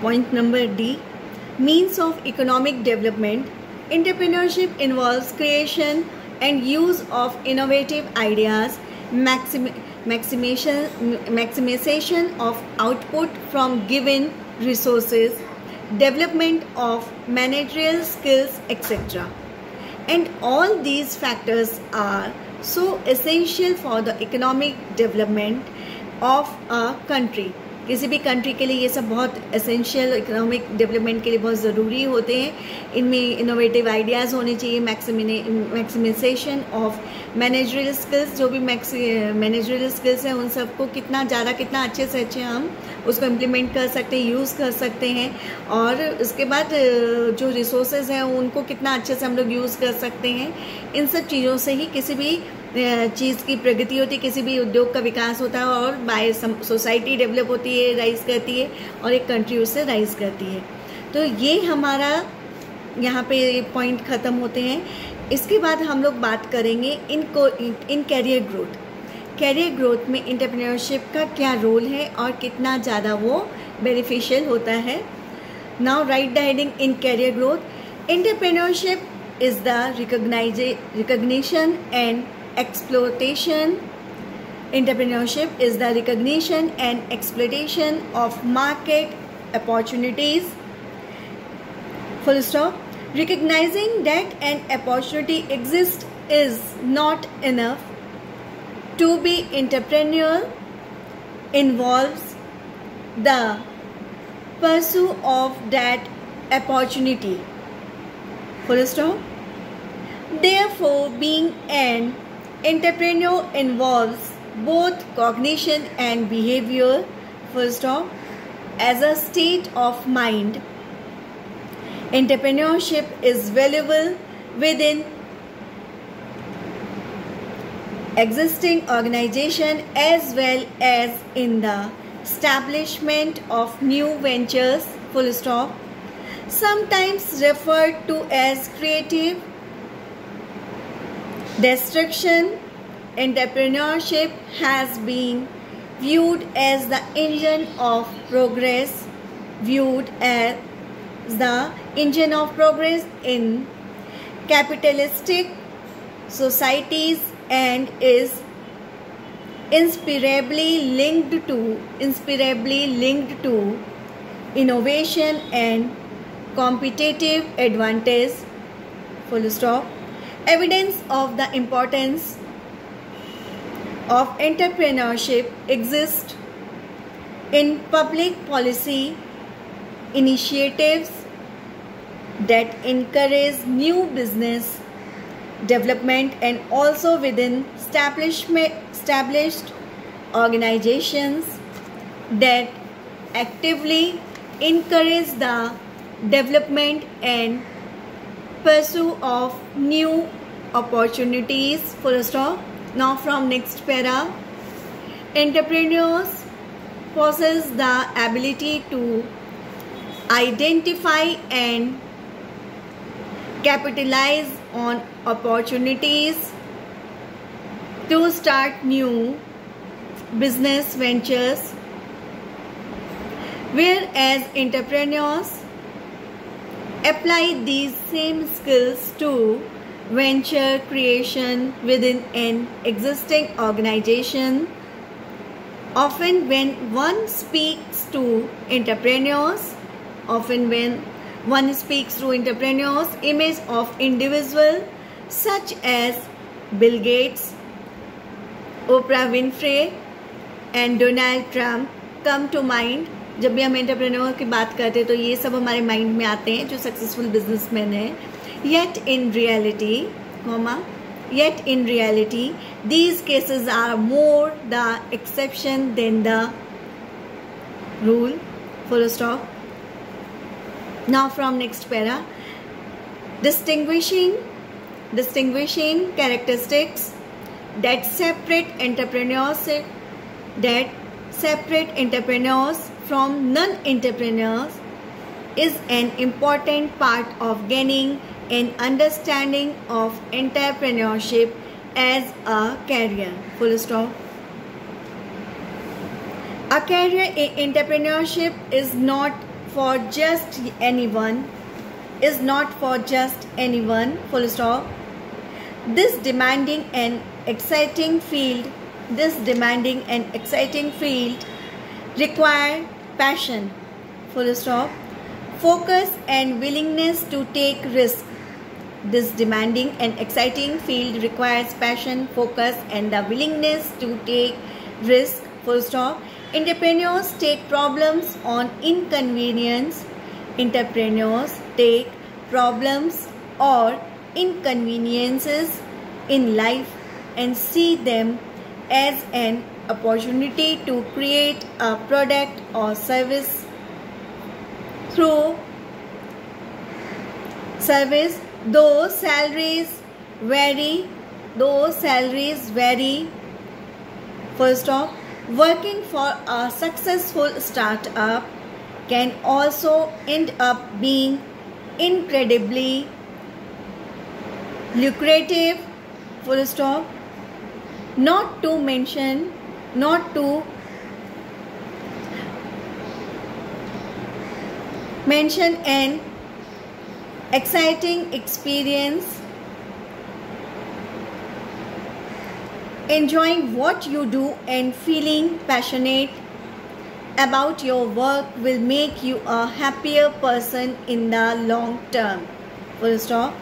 Point number D, means of economic development. Entrepreneurship involves creation and use of innovative ideas, maximization of output from given resources, development of managerial skills, etc. And all these factors are so essential for the economic development of a country. किसी भी country के लिए ये सब बहुत essential economic development के लिए बहुत ज़रूरी होते हैं. इनमें इनोवेटिव आइडियाज़ होने चाहिए, मैक्सिमाइजेशन ऑफ मैनेजरियल स्किल्स. जो भी मैनेजरियल स्किल्स हैं उन सबको कितना ज़्यादा कितना अच्छे से अच्छे हम उसको इम्प्लीमेंट कर सकते हैं, यूज़ कर सकते हैं. और उसके बाद जो रिसोर्सेज हैं उनको कितना अच्छे से हम लोग यूज़ कर सकते हैं. इन सब चीज़ों से ही किसी भी चीज़ की प्रगति होती है, किसी भी उद्योग का विकास होता है और बाय सोसाइटी डेवलप होती है, राइज करती है और एक कंट्री उससे राइज करती है. तो ये हमारा यहाँ पे पॉइंट ख़त्म होते हैं. इसके बाद हम लोग बात करेंगे इन कैरियर ग्रोथ. कैरियर ग्रोथ में एंटरप्रेन्योरशिप का क्या रोल है और कितना ज़्यादा वो बेनिफिशियल होता है. Now write the heading in career growth. Entrepreneurship is the recognition and exploitation. Entrepreneurship is the recognition and exploitation of market opportunities. Full stop. Recognizing that an opportunity exists is not enough. To be entrepreneurial involves the pursuit of that opportunity. Full stop. Therefore, being an entrepreneur involves both cognition and behavior. Full stop. As a state of mind, entrepreneurship is valuable within existing organization as well as in the establishment of new ventures. Full stop. Sometimes referred to as creative destruction, entrepreneurship has been viewed as the engine of progress, in capitalistic societies and is inseparably linked to innovation and competitive advantage. Full stop. Evidence of the importance of entrepreneurship exists in public policy initiatives that encourage new business development and also within established organizations that actively encourage the development and pursuit of new opportunities. Full stop. Now from next para. Entrepreneurs possess the ability to identify and capitalize on opportunities to start new business ventures, whereas entrepreneurs apply these same skills to venture creation within an existing organization. Often when one speaks to entrepreneurs, image of individuals such as Bill Gates, Oprah Winfrey and Donald Trump come to mind. जब भी हम entrepreneur की बात करते हैं तो ये सब हमारे माइंड में आते हैं जो सक्सेसफुल बिजनेसमैन हैं. Yet in reality, these cases are more the exception than the rule. Full stop. Now from next para. Distinguishing characteristics that separate entrepreneurs from non-entrepreneurs is an important part of gaining an understanding of entrepreneurship as a career. Full stop. A career in entrepreneurship is not for just anyone, is not for just anyone, full stop. This demanding and exciting field require passion, full stop, focus and willingness to take risk. This demanding and exciting field requires passion, focus and the willingness to take risk, full stop. Entrepreneurs take problems on inconvenience. Entrepreneurs take problems or inconveniences in life and see them as an opportunity to create a product or service through service. Though salaries vary, full stop, working for a successful startup can also end up being incredibly lucrative, full stop. Not to mention an exciting experience. Enjoying what you do and feeling passionate about your work will make you a happier person in the long term, full stop.